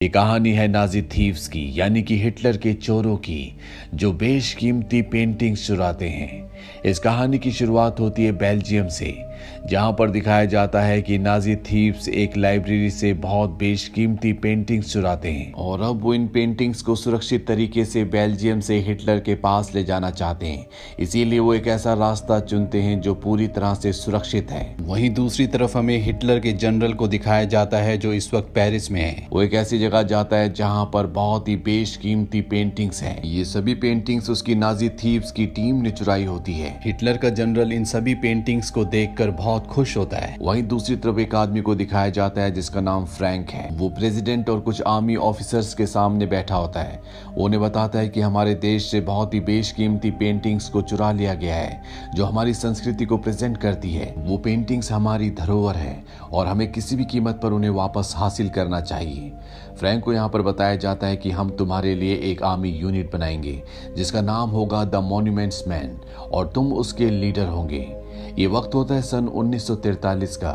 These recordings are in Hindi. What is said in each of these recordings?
ये कहानी है नाजी थीव्स की, यानी कि हिटलर के चोरों की, जो बेशकीमती पेंटिंग्स चुराते हैं। इस कहानी की शुरुआत होती है बेल्जियम से, जहां पर दिखाया जाता है कि नाजी थीव्स एक लाइब्रेरी से बहुत बेशकीमती पेंटिंग्स चुराते हैं और अब वो इन पेंटिंग्स को सुरक्षित तरीके से बेल्जियम से हिटलर के पास ले जाना चाहते हैं। इसीलिए वो एक ऐसा रास्ता चुनते हैं जो पूरी तरह से सुरक्षित है। वहीं दूसरी तरफ हमें हिटलर के जनरल को दिखाया जाता है, जो इस वक्त पेरिस में है। वो एक ऐसी जगह जाता है जहां पर बहुत ही बेशकीमती पेंटिंग्स हैं। ये सभी पेंटिंग्स उसकी नाजी थीव्स की टीम ने चुराई होती है। हिटलर का जनरल इन सभी पेंटिंग्स को देखकर बहुत खुश होता है। वहीं दूसरी तरफ एक आदमी को दिखाया जाता है जिसका नाम फ्रैंक है। वो प्रेसिडेंट और कुछ आर्मी ऑफिसर्स के सामने बैठा होता है। वो उन्हें बताता है कि हमारे देश से बहुत ही बेशकीमती पेंटिंग्स को चुरा लिया गया है, जो हमारी संस्कृति को प्रेजेंट करती है। वो पेंटिंग्स हमारी धरोहर है और हमें किसी भी कीमत पर उन्हें वापस हासिल करना चाहिए। फ्रैंक को यहाँ पर बताया जाता है कि हम तुम्हारे लिए एक आर्मी यूनिट बनाएंगे जिसका नाम होगा द मॉन्यूमेंट्स मैन और तुम उसके लीडर होंगे। ये वक्त होता है सन 1943 का,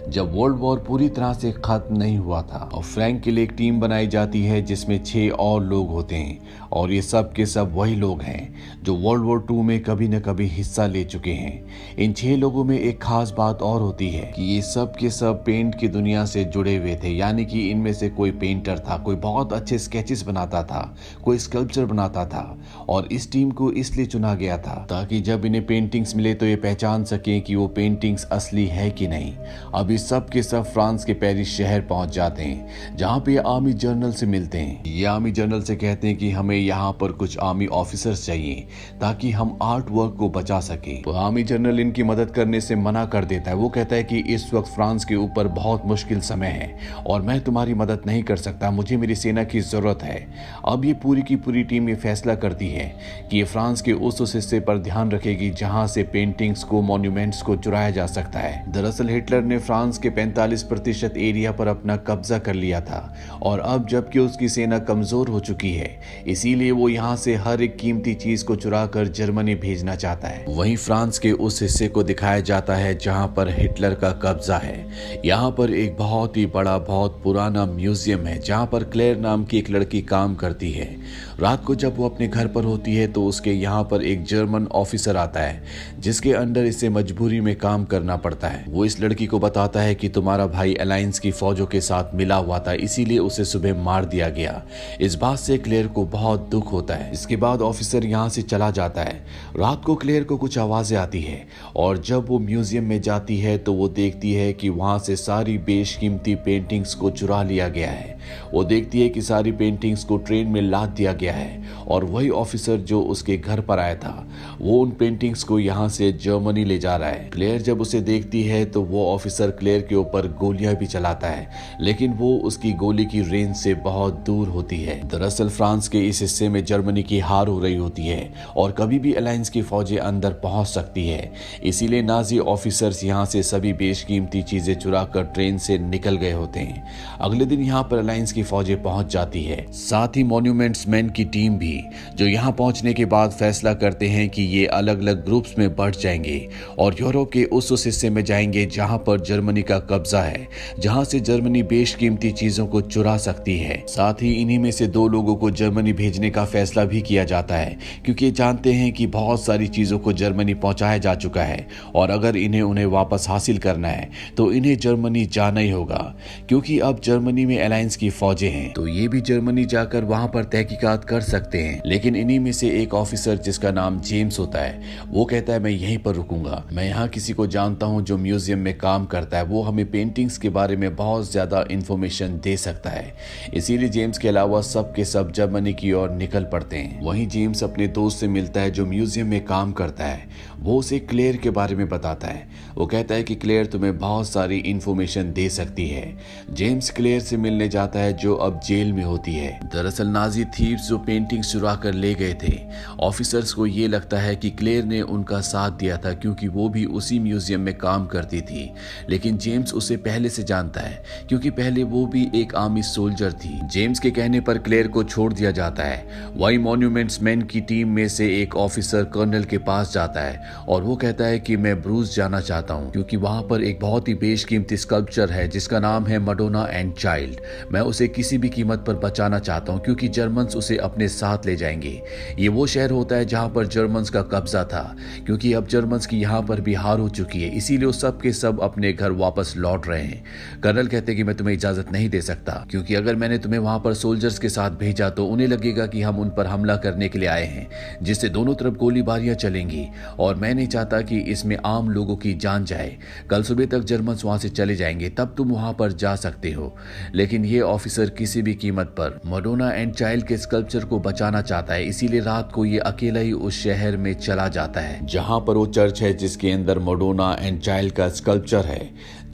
जब वर्ल्ड वॉर पूरी तरह से खत्म नहीं हुआ था और फ्रैंक के लिए एक टीम बनाई जाती है जिसमें 6 और लोग होते हैं और ये सब के सब वही लोग हैं जो वर्ल्ड वॉर 2 में कभी न कभी हिस्सा ले चुके हैं। इन 6 लोगों में एक खास बात और होती है कि ये सब के सब पेंट की दुनिया से जुड़े हुए थे, यानी कि इनमें से कोई पेंटर था, कोई बहुत अच्छे स्केचेस बनाता था, कोई स्कल्पचर बनाता था और इस टीम को इसलिए चुना गया था ताकि जब इन्हें पेंटिंग्स मिले तो ये पहचान सके कि वो पेंटिंग्स असली है कि नहीं। अब इस सब के सब फ्रांस के पेरिस शहर पहुंच जाते हैं, जहां पे आर्मी जनरल से मिलते हैं। ये आर्मी जनरल से कहते हैं कि हमें यहाँ पर कुछ आर्मी ऑफिसर्स चाहिए ताकि हम आर्ट वर्क को बचा सके। तो आर्मी जनरल इनकी मदद करने से मना कर देता है। वो कहता है कि इस वक्त फ्रांस के ऊपर बहुत मुश्किल समय है और मैं तुम्हारी मदद नहीं कर सकता, मुझे मेरी सेना की जरूरत है। अब ये पूरी की पूरी टीम ये फैसला करती है कि ये फ्रांस के उस हिस्से पर ध्यान रखेगी जहां से पेंटिंग्स को, मॉन्यूमेंट्स को चुराया जा सकता है। दरअसल हिटलर ने फ्रांस के 45% एरिया पर अपना कब्जा कर लिया था और अब जबकि उसकी सेना कमजोर हो चुकी है, इसीलिए वो यहाँ से हर एक कीमती चीज को चुरा कर जर्मनी भेजना चाहता है। वहीं फ्रांस के उस हिस्से को दिखाया जाता है जहाँ पर हिटलर का कब्जा है। यहाँ पर एक बहुत ही बड़ा, बहुत पुराना म्यूजियम है जहाँ पर क्लेयर नाम की एक लड़की काम करती है। रात को जब वो अपने घर पर होती है तो उसके यहाँ पर एक जर्मन ऑफिसर आता है जिसके अंडर इसे मजबूरी में काम करना पड़ता है। वो इस लड़की को बताता है कि तुम्हारा भाई अलायंस की फौजों के साथ मिला हुआ था, इसीलिए उसे सुबह मार दिया गया। इस बात से क्लेयर को बहुत दुख होता है। इसके बाद ऑफिसर यहाँ से चला जाता है। रात को क्लेयर को कुछ आवाजें आती है और जब वो म्यूजियम में जाती है तो वो देखती है कि वहां से सारी बेशकीमती पेंटिंग्स को चुरा लिया गया है। वो देखती है कि सारी पेंटिंग्स को ट्रेन में लाद दिया गया है और वही ऑफिसर जो उसके घर पर आया था वो उन पेंटिंग्स को यहाँ से जर्मनी ले जा रहा है। क्लेयर जब उसे देखती है तो वो ऑफिसर क्लेयर के ऊपर गोलियां भी चलाता है, लेकिन वो उसकी गोली की रेंज से बहुत दूर होती है। दरअसल फ्रांस के इस हिस्से में जर्मनी की हार हो रही होती है और कभी भी अलायंस की फौजें अंदर पहुंच सकती है, इसीलिए नाजी ऑफिसर्स यहाँ से सभी बेशकीमती चीजें चुरा कर ट्रेन से निकल गए होते हैं। अगले दिन यहाँ पर अलायंस की फौजें पहुंच जाती है, साथ ही मॉन्यूमेंट्स मैन की टीम भी, जो यहाँ पहुंचने के बाद फैसला करते हैं कि ये अलग अलग ग्रुप्स में बढ़ जाएंगे और यूरोप के उस हिस्से में जाएंगे जहां पर जर्मनी का कब्जा है, जहां से जर्मनी बेशकीमती चीजों को चुरा सकती है। साथ ही इन्हीं में से 2 लोगों को जर्मनी भेजने का फैसला भी किया जाता है, क्योंकि जानते हैं कि बहुत सारी चीजों को जर्मनी पहुंचाया जा चुका है और अगर उन्हें वापस हासिल करना है तो इन्हें जर्मनी जाना ही होगा, क्योंकि अब जर्मनी में अलायंस की फौजें हैं तो ये भी जर्मनी जाकर वहां पर तहकीकात कर सकते हैं। लेकिन इन्हीं में से एक ऑफिसर जिसका नाम जेम्स होता है, वो कहता है मैं यहीं पर रुकूंगा, मैं यहाँ किसी को जानता हूँ जो म्यूजियम में काम करता है, वो हमें पेंटिंग्स के बारे में बहुत ज्यादा इंफॉर्मेशन दे सकता है। इसीलिए जेम्स के अलावा सब के सब जर्मनी की ओर निकल पड़ते हैं। वहीं जेम्स अपने दोस्त से मिलता है जो म्यूजियम में काम करता है। वो उसे क्लेयर के बारे में बताता है। वो कहता है कि क्लेयर तुम्हें बहुत सारी इंफॉर्मेशन दे सकती है। जेम्स क्लेयर से मिलने जाता है जो अब जेल में होती है। दरअसल नाजी थीव्स जो पेंटिंग्स चुरा कर ले गए थे। ऑफिसर्स को ये लगता है कि क्लेयर ने उनका साथ दिया था क्योंकि वो भी उसी म्यूजियम में काम करती थी, लेकिन जेम्स उसे पहले से जानता है क्योंकि पहले वो भी एक आर्मी सोल्जर थी। जेम्स के कहने पर क्लेयर को छोड़ दिया जाता है। वही मॉन्यूमेंट्स मैन की टीम में से एक ऑफिसर कर्नल के पास जाता है और वो कहता है कि मैं ब्रूस जाना चाहता हूँ क्योंकि वहां पर एक बहुत ही बेशकीमती स्कल्पचर है जिसका नाम है मडोना एंड चाइल्ड। मैं उसे किसी भी कीमत पर बचाना चाहता हूँ क्योंकि जर्मन्स उसे अपने साथ ले जाएंगे। ये वो शहर होता है जहां पर जर्मन्स का कब्जा था क्योंकि अब जर्मन्स की यहाँ पर भी हार हो चुकी है, इसीलिए वो सब के सब अपने घर वापस लौट रहे हैं। कर्नल कहते हैं कि मैं तुम्हें इजाजत नहीं दे सकता क्योंकि अगर मैंने तुम्हें वहां पर सोल्जर्स के साथ भेजा तो उन्हें लगेगा कि हम उन पर हमला करने के लिए आए हैं, जिससे दोनों तरफ गोलीबारियां चलेंगी और मैं नहीं चाहता कि इसमें आम लोगों की जान जाए। कल सुबह तक जर्मन्स वहां से चले जाएंगे, तब तुम वहां पर जा सकते हो। लेकिन ये ऑफिसर किसी भी कीमत पर मडोना एंड चाइल्ड के स्कल्पचर को बचाना चाहता है, इसीलिए रात को ये अकेला ही उस शहर में चला जाता है जहां पर वो चर्च है जिसके अंदर मडोना एंड चाइल्ड का स्कल्पचर है।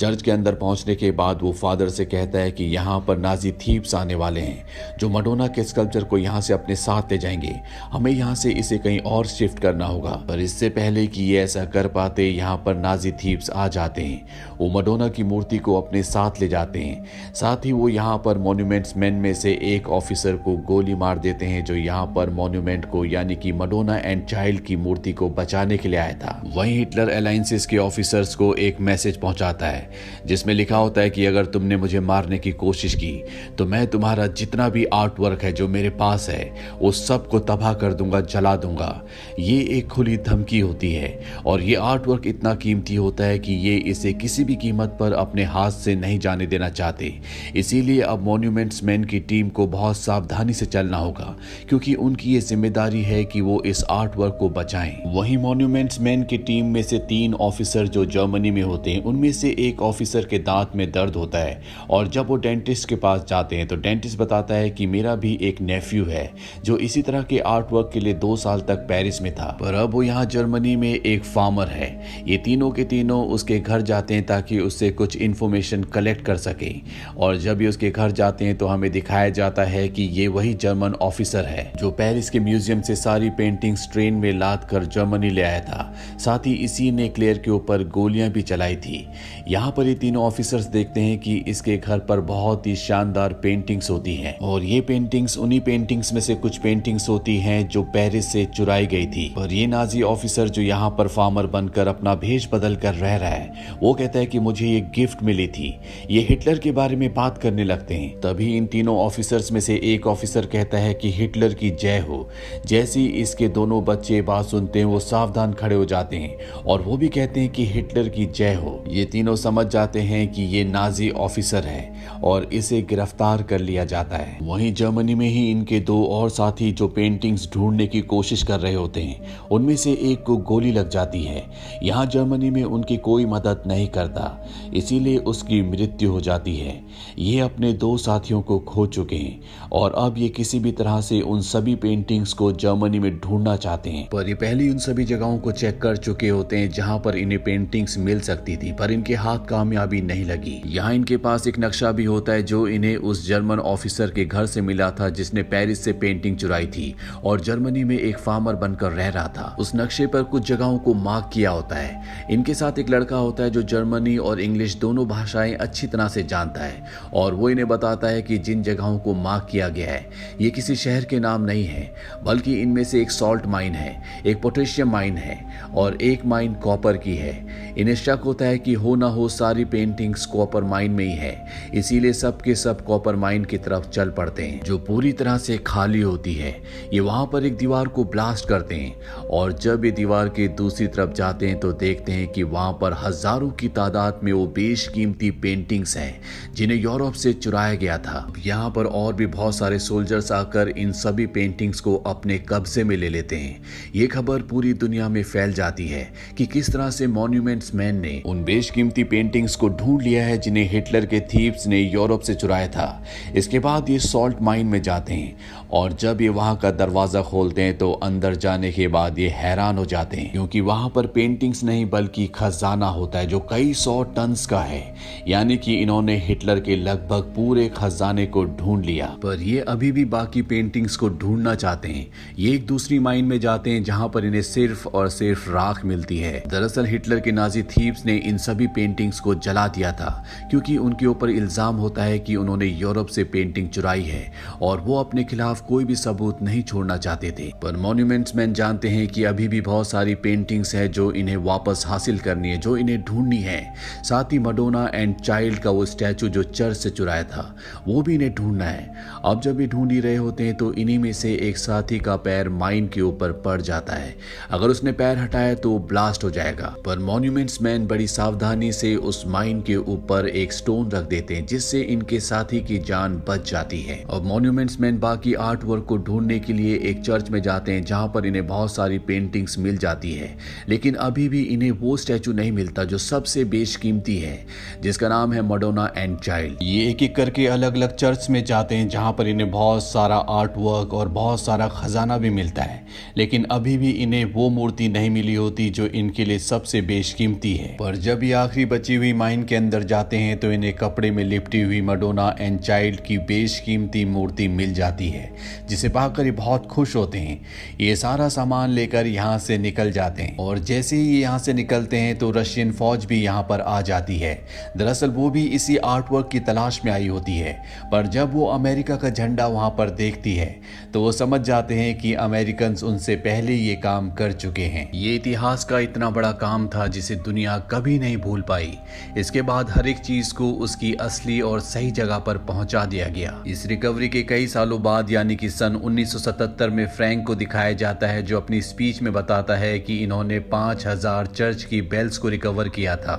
चर्च के अंदर पहुंचने के बाद वो फादर से कहता है कि यहाँ पर नाजी थीव्स आने वाले हैं जो मडोना के स्कल्पचर को यहाँ से अपने साथ ले जाएंगे। हमें यहाँ से इसे कहीं और शिफ्ट करना होगा, पर इससे पहले कि ये ऐसा कर पाते यहाँ पर नाजी थीव्स आ जाते हैं। वो मडोना की मूर्ति को अपने साथ ले जाते हैं। साथ ही वो यहाँ पर मॉन्यूमेंट्स मैन में से एक ऑफिसर को गोली मार देते हैं जो यहाँ पर मॉन्यूमेंट को यानी कि मडोना एंड चाइल्ड की मूर्ति को बचाने के लिए आया था। वहीं हिटलर अलायंसेस के ऑफिसर्स को एक मैसेज पहुंचाता है जिसमें लिखा होता है कि अगर तुमने मुझे मारने की कोशिश की तो मैं तुम्हारा जितना भी आर्ट वर्क है जो मेरे पास है उस सब को तबाह कर दूंगा, जला दूंगा। ये एक खुली धमकी होती है और ये आर्ट वर्क इतना कीमती होता है कि ये इसे किसी भी कीमत पर अपने हाथ से नहीं जाने देना चाहते। इसीलिए अब मॉन्यूमेंट्स मैन की टीम को बहुत सावधानी से चलना होगा क्योंकि उनकी ये जिम्मेदारी है कि वो इस आर्ट वर्क को बचाएं। वहीं मॉन्यूमेंट्स मैन की टीम में से 3 ऑफिसर जो जर्मनी में होते हैं उनमें से एक ऑफिसर के दांत में दर्द होता है और जब वो डेंटिस्ट के पास जाते हैं तो डेंटिस्ट बताता है कि मेरा भी एक नेफ्यू है जो इसी तरह के आर्ट वर्क के लिए 2 साल तक पेरिस में था, पर अब वो यहाँ जर्मनी में एक फार्मर है। ये तीनों के तीनों उसके घर जाते हैं ताकि उससे कुछ इन्फॉर्मेशन कलेक्ट कर सके और जब ये उसके घर जाते हैं तो हमें दिखाया जाता है कि ये वही जर्मन ऑफिसर है जो पेरिस के म्यूजियम से सारी पेंटिंग्स ट्रेन में लाद कर जर्मनी ले आया था। साथ ही इसी ने क्लेयर के ऊपर गोलियां भी चलाई थी। यहाँ पर ये तीनों ऑफिसर्स देखते हैं कि इसके घर पर बहुत ही शानदार पेंटिंग्स होती हैं और ये पेंटिंग्स उन्हीं पेंटिंग्स में से कुछ पेंटिंग्स होती हैं जो पेरिस से चुराई गई थी। पर ये नाजी ऑफिसर जो यहाँ पर फार्मर बनकर अपना भेष बदल कर रह रहा है वो कहता है कि मुझे ये गिफ्ट मिली थी। ये हिटलर के बारे में बात करने लगते हैं। तभी इन तीनों ऑफिसर्स में से एक ऑफिसर कहता है कि हिटलर की जय हो। जैसे इसके दोनों बच्चे बात सुनते हैं वो सावधान खड़े हो जाते हैं और वो भी कहते हैं कि हिटलर की जय हो। ये तीनों समझ जाते हैं कि ये नाजी ऑफिसर है और इसे गिरफ्तार कर लिया जाता है। वहीं जर्मनी में ही इनके 2 और साथी जो पेंटिंग्स ढूंढने की कोशिश कर रहे होते हैं उनमें से एक को गोली लग जाती है। यहाँ जर्मनी में उनकी कोई मदद नहीं करता, इसीलिए उसकी मृत्यु हो जाती है। ये अपने 2 साथियों को खो चुके हैं और अब ये किसी भी तरह से उन सभी पेंटिंग्स को जर्मनी में ढूंढना चाहते हैं, पर ये पहले उन सभी जगहों को चेक कर चुके होते हैं जहां पर इन्हें पेंटिंग्स मिल सकती थी, पर इनके हाथ कामयाबी नहीं लगी। यहाँ इनके पास एक नक्शा भी होता है जो इन्हें उस जर्मन ऑफिसर के घर से मिला था जिसने पेरिस से पेंटिंग चुराई थी और जर्मनी में एक फार्मर बनकर रह रहा था। उस नक्शे पर कुछ जगहों को मार्क किया होता है। इनके साथ एक लड़का होता है जो जर्मनी और इंग्लिश दोनों भाषाएं अच्छी तरह से जानता है और वो इन्हें बताता है कि जिन जगहों को मार्क किया गया है ये किसी शहर के नाम नहीं है, बल्कि इनमें से एक सॉल्ट माइन है, एक पोटेशियम माइन है और एक माइन कॉपर की है। इन्हें शक होता है कि हो ना हो सारी पेंटिंग्स कॉपर माइन में ही है, इसीलिए सब के सब कॉपर माइन की तरफ चल पड़ते हैं जो पूरी तरह से खाली होती है। ये वहां पर एक दीवार को ब्लास्ट करते हैं और जब ये दीवार के दूसरी तरफ जाते हैं तो देखते हैं कि वहां पर हजारों की तादाद में वो बेशकीमती पेंटिंग्स हैं जिन्हें यूरोप से चुराया गया था। यहाँ पर और भी बहुत सारे सोल्जर्स आकर इन सभी पेंटिंग्स को अपने कब्जे में ले लेते हैं। ये खबर पूरी दुनिया में फैल जाती है कि किस तरह से मॉन्यूमेंट्स मैन ने उन बेशकीमती पेंटिंग्स को ढूंढ लिया है जिन्हें हिटलर के थीव्स ने यूरोप से चुराया था। इसके बाद ये सॉल्ट माइन में जाते हैं और जब ये वहां का दरवाजा खोलते हैं तो अंदर जाने के बाद ये हैरान हो जाते हैं, क्योंकि वहां पर पेंटिंग्स नहीं बल्कि खजाना होता है जो कई 100 टन का है। यानी कि इन्होंने हिटलर के लगभग पूरे खजाने को ढूंढ लिया। पर ये अभी भी बाकी पेंटिंग्स को ढूंढना चाहते हैं। ये एक दूसरी माइन में जाते हैं जहां पर इन्हें सिर्फ और सिर्फ राख मिलती है। दरअसल हिटलर के नाजी थीव्स ने इन सभी पेंटिंग्स को जला दिया था, क्योंकि उनके ऊपर इल्जाम होता है कि उन्होंने यूरोप से पेंटिंग चुराई है और वो अपने खिलाफ कोई भी सबूत नहीं छोड़ना चाहते थे। पर मॉन्यूमेंट्स मैन जानते हैं कि अभी भी बहुत सारी पेंटिंग्स है जो इन्हें वापस हासिल करनी है, जो इन्हें ढूंढनी है। साथ ही मडोना एंड चाइल्ड का वो स्टैचू जो चर्च से चुराया था वो भी इन्हें ढूंढना है। अब जब ये ढूंढ ही रहे होते हैं तो इन्हीं में से एक साथी का पैर माइन के ऊपर पड़ जाता है। अगर उसने पैर हटाया तो ब्लास्ट हो जाएगा। पर मॉन्यूमेंट्स मैन बड़ी सावधानी से उस माइन के ऊपर एक स्टोन रख देते हैं जिससे इनके साथी की जान बच जाती है। और मॉन्यूमेंट्स मैन बाकी आर्ट वर्क को ढूंढने के लिए एक चर्च में जाते हैं जहां पर इन्हें बहुत सारी पेंटिंग्स मिल जाती है, लेकिन अभी भी इन्हें वो स्टैचू नहीं मिलता जो सबसे बेशकीमती है, जिसका नाम है मडोना एंड चाइल्ड। ये एक एक करके अलग अलग चर्च में जाते हैं जहां पर इन्हें बहुत सारा आर्ट वर्क और बहुत सारा खजाना भी मिलता है, लेकिन अभी भी इन्हें वो मूर्ति नहीं मिली होती जो इनके लिए सबसे बेशकीमती है। पर जब ये आखिरी बची हुई माइन के अंदर जाते हैं तो इन्हें कपड़े में लिपटी हुई मडोना एंड चाइल्ड की बेशकीमती मूर्ति मिल जाती है, जिसे पाकर ये बहुत खुश होते हैं। ये सारा सामान लेकर यहाँ से निकल जाते हैं और जैसे ही ये यहाँ से निकलते हैं तो रशियन फौज भी यहाँ पर आ जाती है। दरअसल वो भी इसी आर्ट वर्क की तलाश में आई होती है, पर जब वो अमेरिका का झंडा वहाँ पर देखती है तो वो समझ जाते हैं कि अमेरिकन उनसे पहले ये काम कर चुके हैं। ये इतिहास का इतना बड़ा काम था जिसे दुनिया कभी नहीं भूल पाई। इसके बाद हर एक चीज को उसकी असली और सही जगह पर पहुंचा दिया गया। इस रिकवरी के कई सालों बाद यानी कि सन 1977 में फ्रैंक को दिखाया जाता है जो अपनी स्पीच में बताता है कि इन्होंने 5000 चर्च की बेल्स को रिकवर किया था,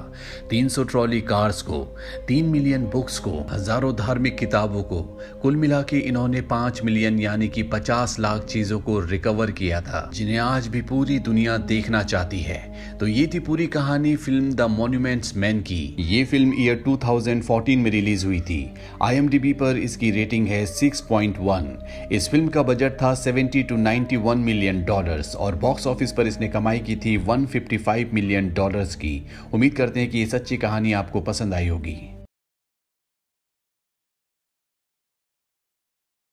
300 ट्रॉली कार्स को, 3 मिलियन बुक्स को, हजारों धार्मिक किताबों को। कुल मिला के इन्होंने 5 मिलियन यानी कि 50 लाख चीजों को रिकवर किया था, जिन्हें आज भी पूरी दुनिया देखना चाहती है। तो ये थी पूरी कहानी फिल्म द मॉन्यूमेंट्स मैन की। ये फिल्म ईयर 2014 में रिलीज हुई थी। IMDb पर इसकी रेटिंग है 6.1। इस फिल्म का बजट था 70 to 91 मिलियन डॉलर्स और बॉक्स ऑफिस पर इसने कमाई की थी 155 मिलियन डॉलर्स की। उम्मीद करते हैं कि ये सच्ची कहानी आपको पसंद आई होगी।